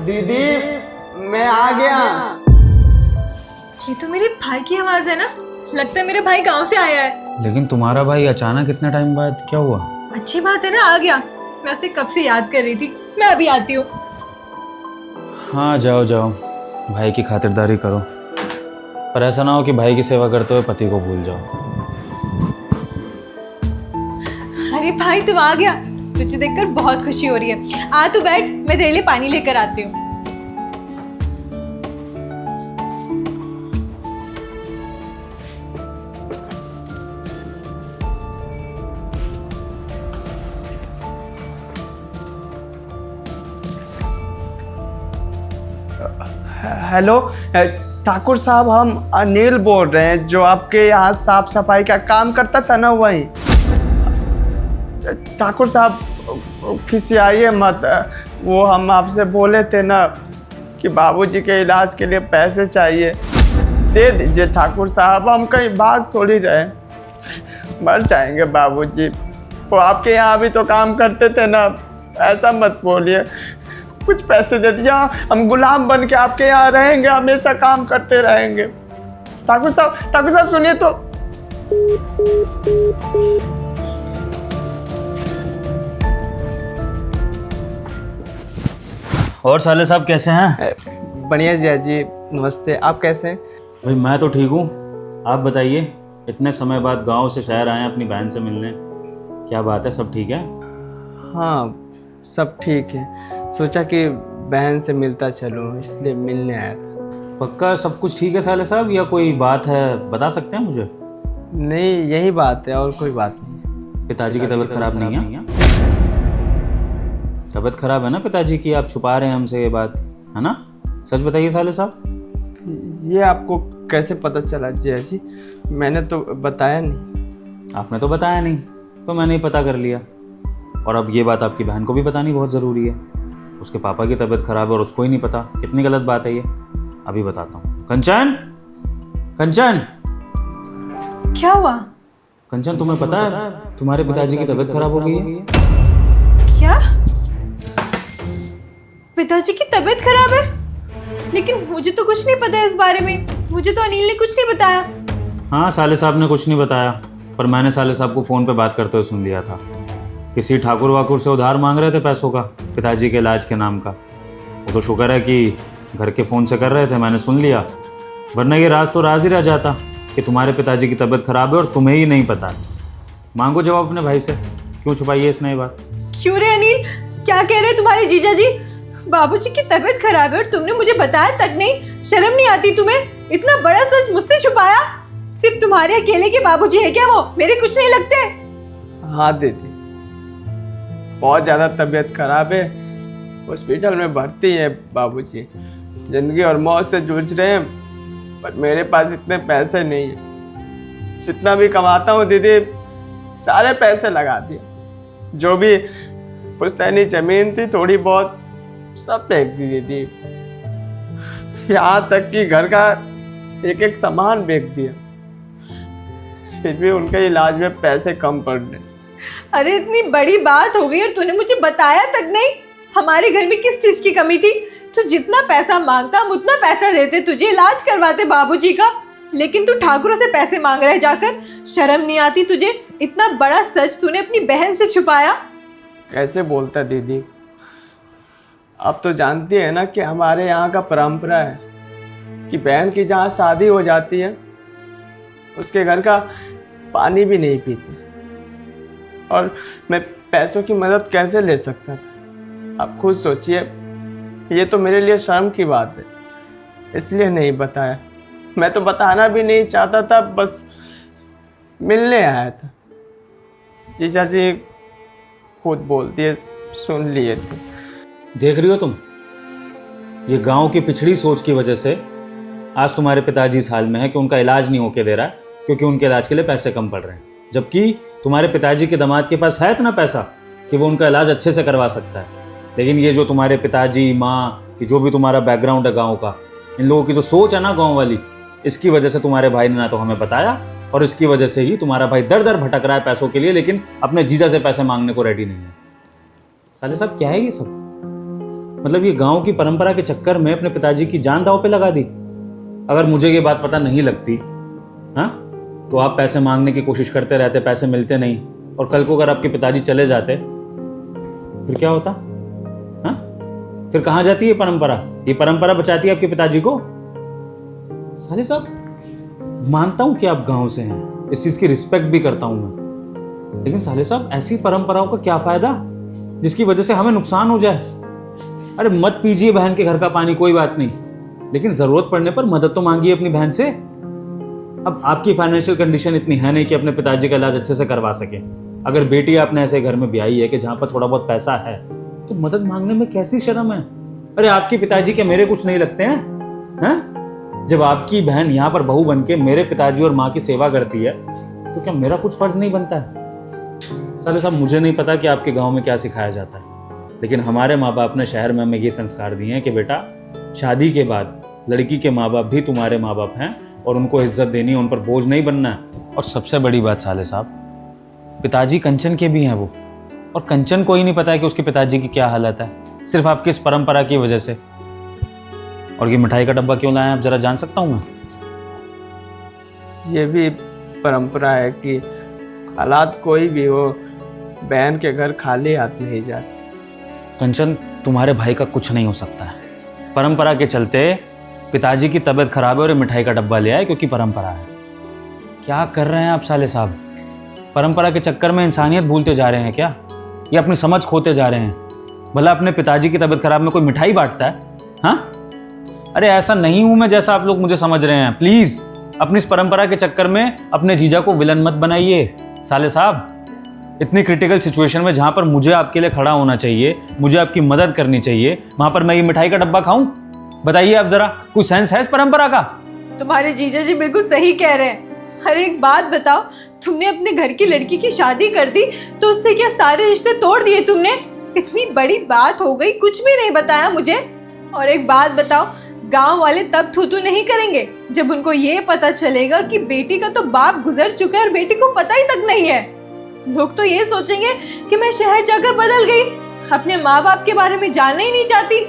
दीदी मैं आ गया। ये तो मेरे भाई की आवाज है ना। लगता है मेरा भाई गांव से आया है। लेकिन तुम्हारा भाई अचानक इतने टाइम बाद क्या हुआ? अच्छी बात है ना, आ गया। मैं उसे कब से याद कर रही थी। मैं अभी आती हूँ। हाँ जाओ जाओ, भाई की खातिरदारी करो, पर ऐसा ना हो कि भाई की सेवा करते हुए पति को भूल जाओ। अरे भाई तू आ गया, तुझे देखकर बहुत खुशी हो रही है। आ तू बैठ, मैं तेरे लिए पानी लेकर आती हूँ। हेलो ठाकुर साहब, हम अनिल बोल रहे हैं, जो आपके यहाँ साफ सफाई का काम करता था ना, वही। ठाकुर साहब खिसियाइए मत, वो हम आपसे बोले थे ना कि बाबूजी के इलाज के लिए पैसे चाहिए, दे दीजिए ठाकुर साहब। हम कहीं भाग थोड़ी रहे, मर जाएंगे बाबूजी। वो आपके यहाँ भी तो काम करते थे ना, ऐसा मत बोलिए। कुछ पैसे दे दीजिए, हम गुलाम बन के आपके यहाँ रहेंगे, हमेशा काम करते रहेंगे। ठाकुर साहब सुनिए तो। और साले साहब कैसे हैं? बढ़िया जिया जी, नमस्ते। आप कैसे हैं? भाई मैं तो ठीक हूँ, आप बताइए। इतने समय बाद गांव से शहर आए हैं अपनी बहन से मिलने, क्या बात है, सब ठीक है? हाँ सब ठीक है, सोचा कि बहन से मिलता चलूँ, इसलिए मिलने आया था। पक्का सब कुछ ठीक है साले साहब, या कोई बात है बता सकते हैं मुझे? नहीं यही बात है, और कोई बात नहीं। पिताजी की तबीयत खराब नहीं है? तबीयत खराब है ना पिताजी की, आप छुपा रहे हैं हमसे ये बात, है ना? सच बताइए साले साहब। ये आपको कैसे पता चला जिया जी? मैंने तो बताया नहीं। आपने तो बताया नहीं, तो मैंने ही पता कर लिया। और अब ये बात आपकी बहन को भी बतानी बहुत ज़रूरी है। उसके पापा की तबीयत खराब है और उसको ही नहीं पता, कितनी गलत बात है ये। अभी बताता हूँ। कंचन, कंचन, क्या हुआ? कंचन तुम्हें पता है तुम्हारे पिताजी की तबीयत खराब हो गई है? क्या? पिताजी की तबीयत खराब है? लेकिन मुझे तो कुछ नहीं पता है इस बारे में। मुझे तो अनिल ने कुछ नहीं बताया। हाँ साले साहब ने कुछ नहीं बताया, पर मैंने साले साहब को फ़ोन पे बात करते हुए सुन लिया था। किसी ठाकुर वाकुर से उधार मांग रहे थे पैसों का, पिताजी के इलाज के नाम का। वो तो शुक्र है कि घर के फ़ोन से कर रहे थे, मैंने सुन लिया, वरना ये राज तो राज ही रह जाता कि तुम्हारे पिताजी की तबीयत खराब है और तुम्हें ही नहीं पता है। मांगो जवाब अपने भाई से, क्यों छुपाई है इसने ये बात? क्यों रे अनिल, क्या कह रहे तुम्हारे जीजा जी? बाबूजी की तबीयत खराब है और तुमने मुझे बताया तक नहीं। शर्म नहीं आती तुम्हें? इतना बड़ा सच मुझसे छुपाया। सिर्फ तुम्हारे अकेले के बाबूजी है क्या वो? मेरे कुछ नहीं लगते? हाँ दीदी, बहुत ज़्यादा तबीयत खराब है, हॉस्पिटल में भर्ती है बाबूजी। जिंदगी और मौत से जूझ रहे हैं, पर मेरे पास इतने पैसे नहीं है। जितना भी कमाता हूँ दीदी, सारे पैसे लगा दिए। जो भी पुश्तैनी जमीन थी थोड़ी बहुत, सब बेच दी दीदी। यहाँ तक कि घर का एक एक सामान बेच दिया। फिर भी उनके इलाज में पैसे कम पड़ रहे। अरे इतनी बड़ी बात हो गई और तूने मुझे बताया तक नहीं। हमारे घर में किस चीज की कमी थी? तू जितना पैसा मांगता हम उतना पैसा देते, तुझे इलाज करवाते बाबूजी का। लेकिन तू ठाकुरों से पैसे मांग रहा है जाकर। शर्म नहीं आती तुझे? इतना बड़ा सच तूने अपनी बहन से छुपाया। कैसे बोलता दीदी? आप तो जानती है ना कि हमारे यहाँ का परंपरा है कि बहन की जहाँ शादी हो जाती है उसके घर का पानी भी नहीं पीते। और मैं पैसों की मदद कैसे ले सकता था? आप खुद सोचिए, ये तो मेरे लिए शर्म की बात है, इसलिए नहीं बताया। मैं तो बताना भी नहीं चाहता था, बस मिलने आया था। जीजा जी खुद बोलती है, सुन लिए थे। देख रही हो तुम, ये गांव की पिछड़ी सोच की वजह से आज तुम्हारे पिताजी इस हाल में है कि उनका इलाज नहीं होके दे रहा है, क्योंकि उनके इलाज के लिए पैसे कम पड़ रहे हैं। जबकि तुम्हारे पिताजी के दामाद के पास है इतना पैसा कि वो उनका इलाज अच्छे से करवा सकता है। लेकिन ये जो तुम्हारे पिताजी, माँ, ये जो भी तुम्हारा बैकग्राउंड है गाँव का, इन लोगों की जो सोच है ना गाँव वाली, इसकी वजह से तुम्हारे भाई ने ना तो हमें बताया, और इसकी वजह से ही तुम्हारा भाई दर दर भटक रहा है पैसों के लिए, लेकिन अपने जीजा से पैसे मांगने को रेडी नहीं है। साले साहब क्या है ये सब? मतलब ये गांव की परंपरा के चक्कर में अपने पिताजी की जान दांव पे लगा दी। अगर मुझे ये बात पता नहीं लगती, हाँ, तो आप पैसे मांगने की कोशिश करते रहते, पैसे मिलते नहीं, और कल को अगर आपके पिताजी चले जाते फिर क्या होता? हाँ, फिर कहाँ जाती है परंपरा? ये परंपरा बचाती है आपके पिताजी को? साले साहब, मानता हूं कि आप गांव से हैं, इस चीज की रिस्पेक्ट भी करता हूं मैं, लेकिन साले साहब ऐसी परंपराओं का क्या फायदा जिसकी वजह से हमें नुकसान हो जाए? अरे मत पीजिए बहन के घर का पानी, कोई बात नहीं, लेकिन जरूरत पड़ने पर मदद तो मांगिए अपनी बहन से। अब आपकी फाइनेंशियल कंडीशन इतनी है नहीं कि अपने पिताजी का इलाज अच्छे से करवा सके। अगर बेटी आपने ऐसे घर में ब्याही है कि जहां पर थोड़ा बहुत पैसा है, तो मदद मांगने में कैसी शर्म है? अरे आपके पिताजी के मेरे कुछ नहीं लगते हैं? हैं? जब आपकी बहन यहाँ पर बहू बन के मेरे पिताजी और माँ की सेवा करती है, तो क्या मेरा कुछ फर्ज नहीं बनता है? साले साहब, मुझे नहीं पता कि आपके गाँव में क्या सिखाया जाता है, लेकिन हमारे माँ बाप ने शहर में हमें ये संस्कार दिए हैं कि बेटा, शादी के बाद लड़की के माँ बाप भी तुम्हारे माँ बाप हैं और उनको इज्जत देनी है, उन पर बोझ नहीं बनना है। और सबसे बड़ी बात साले साहब, पिताजी कंचन के भी हैं वो, और कंचन को ही नहीं पता है कि उसके पिताजी की क्या हालत है, सिर्फ आपकी इस परंपरा की वजह से। और ये मिठाई का डब्बा क्यों लाए आप जरा जान सकता हूँ मैं? ये भी परंपरा है कि हालात कोई भी हो, बहन के घर खाली हाथ नहीं जाते। कंचन, तुम्हारे भाई का कुछ नहीं हो सकता है। परंपरा के चलते पिताजी की तबीयत खराब है और ये मिठाई का डब्बा ले आए क्योंकि परंपरा है। क्या कर रहे हैं आप साले साहब? परंपरा के चक्कर में इंसानियत भूलते जा रहे हैं क्या? ये अपनी समझ खोते जा रहे हैं? भला अपने पिताजी की तबीयत खराब में कोई मिठाई बांटता है? हाँ, अरे ऐसा नहीं हूं मैं जैसा आप लोग मुझे समझ रहे हैं। प्लीज अपनी इस परंपरा के चक्कर में अपने जीजा को विलन मत बनाइए साले साहब। इतनी क्रिटिकल सिचुएशन में जहां पर मुझे आपके लिए खड़ा होना चाहिए, मुझे आपकी मदद करनी चाहिए, वहां पर मैं ये मिठाई का डब्बा खाऊं? बताइए आप जरा, कोई सेंस है इस परंपरा का? तुम्हारे जीजा जी बिल्कुल सही कह रहे हैं। अरे एक बात बताओ, तुमने अपने घर की लड़की की शादी कर दी तो उससे क्या सारे रिश्ते तोड़ दिए तुमने? इतनी बड़ी बात हो गई, कुछ भी नहीं बताया मुझे। और एक बात बताओ, गांव वाले तब थू नहीं करेंगे जब उनको ये पता चलेगा कि बेटी का तो बाप गुजर चुका है और बेटी को पता ही तक नहीं है। लोग तो ये सोचेंगे कि मैं शहर जाकर बदल गई, अपने माँ बाप के बारे में जानना ही नहीं चाहती।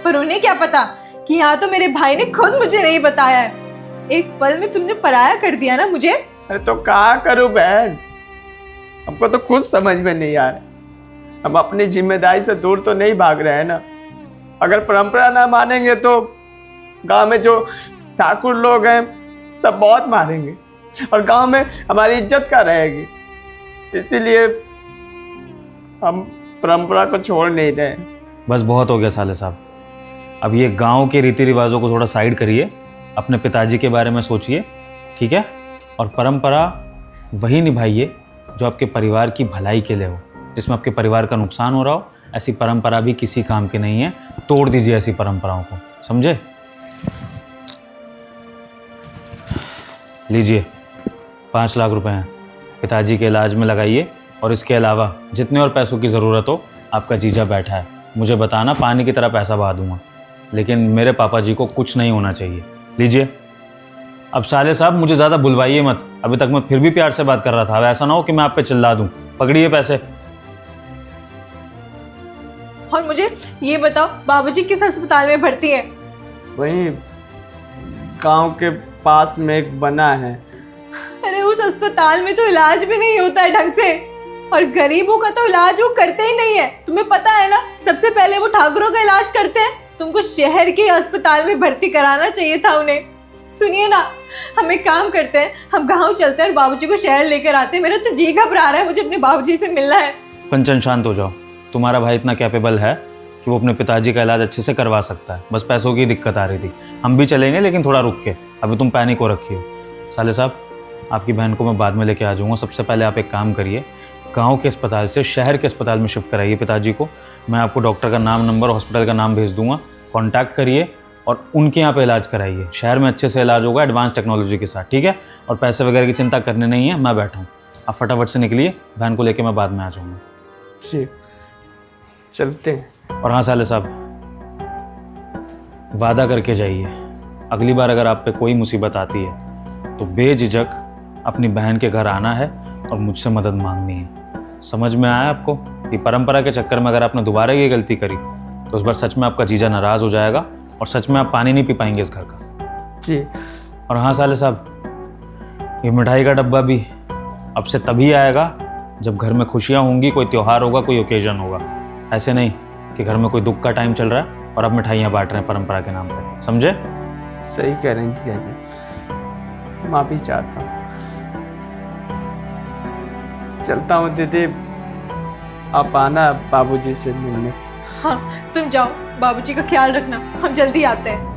पर उन्हें क्या पता कि यहाँ तो मेरे भाई ने खुद मुझे नहीं बताया है। एक पल में तुमने पराया कर दिया ना मुझे। अरे तो क्या करूं बहन, हमको तो खुद समझ में नहीं आ रहा। हम अपनी जिम्मेदारी से दूर तो नहीं भाग रहे हैं ना। अगर परंपरा ना मानेंगे तो गांव में जो ठाकुर लोग हैं सब बहुत मारेंगे और गांव में हमारी इज्जत क्या रहेगी। इसीलिए हम परंपरा को छोड़ नहीं रहे। बस बहुत हो गया साले साहब, अब ये गांव के रीति रिवाजों को थोड़ा साइड करिए, अपने पिताजी के बारे में सोचिए, ठीक है? और परंपरा वही निभाइए जो आपके परिवार की भलाई के लिए हो। जिसमें आपके परिवार का नुकसान हो रहा हो, ऐसी परंपरा भी किसी काम की नहीं है। तोड़ दीजिए ऐसी परंपराओं को, समझे? लीजिए 5 लाख रुपए हैं, पिताजी के इलाज में लगाइए, और इसके अलावा जितने और पैसों की ज़रूरत हो, आपका जीजा बैठा है, मुझे बताना, पानी की तरह पैसा बहा दूंगा, लेकिन मेरे पापा जी को कुछ नहीं होना चाहिए। लीजिए। अब साले साहब मुझे ज़्यादा बुलवाइए मत, अभी तक मैं फिर भी प्यार से बात कर रहा था, अब ऐसा ना हो कि मैं आप पे चिल्ला दूं। पकड़िए पैसे। और मुझे ये बताओ, बाबूजी किस अस्पताल में भर्ती है? वही गांव के पास में एक बना है। अरे उस अस्पताल में तो इलाज भी नहीं होता है ढंग से, और गरीबों का तो इलाज वो करते ही नहीं है। तुम्हें पता है ना, सबसे पहले वो ठाकुरों का इलाज करते हैं। तुमको शहर के अस्पताल में भर्ती कराना चाहिए था उन्हें। सुनिए ना, हम एक काम करते हैं, हम गांव चलते हैं और बाबूजी को शहर लेकर आते हैं। मेरा तो जी घबरा रहा है, मुझे अपने बाबूजी से मिलना है। कंचन शांत हो जाओ, तुम्हारा भाई इतना कैपेबल है कि वो अपने पिताजी का इलाज अच्छे से करवा सकता है, बस पैसों की दिक्कत आ रही थी। हम भी चलेंगे लेकिन थोड़ा रुक के, अभी तुम पैनिक हो रखी हो। साले साहब, आपकी बहन को मैं बाद में लेके आ जाऊँगा। सबसे पहले आप एक काम करिए, गांव के अस्पताल से शहर के अस्पताल में शिफ्ट कराइए पिताजी को। मैं आपको डॉक्टर का नाम, नंबर, हॉस्पिटल का नाम भेज दूंगा, कॉन्टैक्ट करिए और उनके यहाँ पे इलाज कराइए। शहर में अच्छे से इलाज होगा एडवांस टेक्नोलॉजी के साथ, ठीक है? और पैसे वगैरह की चिंता करनी नहीं है, मैं बैठा हूँ। आप फटाफट से निकलिए, बहन को लेके मैं बाद में आ जाऊँगा। जी, चलते हैं। और हाँ साले साहब, वादा करके जाइए, अगली बार अगर आप पे कोई मुसीबत आती है तो बेझिझक अपनी बहन के घर आना है और मुझसे मदद मांगनी है। समझ में आया आपको? ये परंपरा के चक्कर में अगर आपने दोबारा ये गलती करी तो उस बार सच में आपका जीजा नाराज़ हो जाएगा और सच में आप पानी नहीं पी पाएंगे इस घर का। जी। और हाँ साले साहब, ये मिठाई का डब्बा भी अब से तभी आएगा जब घर में खुशियाँ होंगी, कोई त्यौहार होगा, कोई ओकेजन होगा। ऐसे नहीं कि घर में कोई दुख का टाइम चल रहा है और अब मिठाइयाँ बांट रहे हैं परंपरा के नाम पे, समझे? सही कह रहे हैं जीजा जी, माफ़ी चाहता हूँ। चलता हूँ दीदी, आप आना बाबूजी से मिलने। हाँ तुम जाओ, बाबूजी का ख्याल रखना, हम जल्दी आते हैं।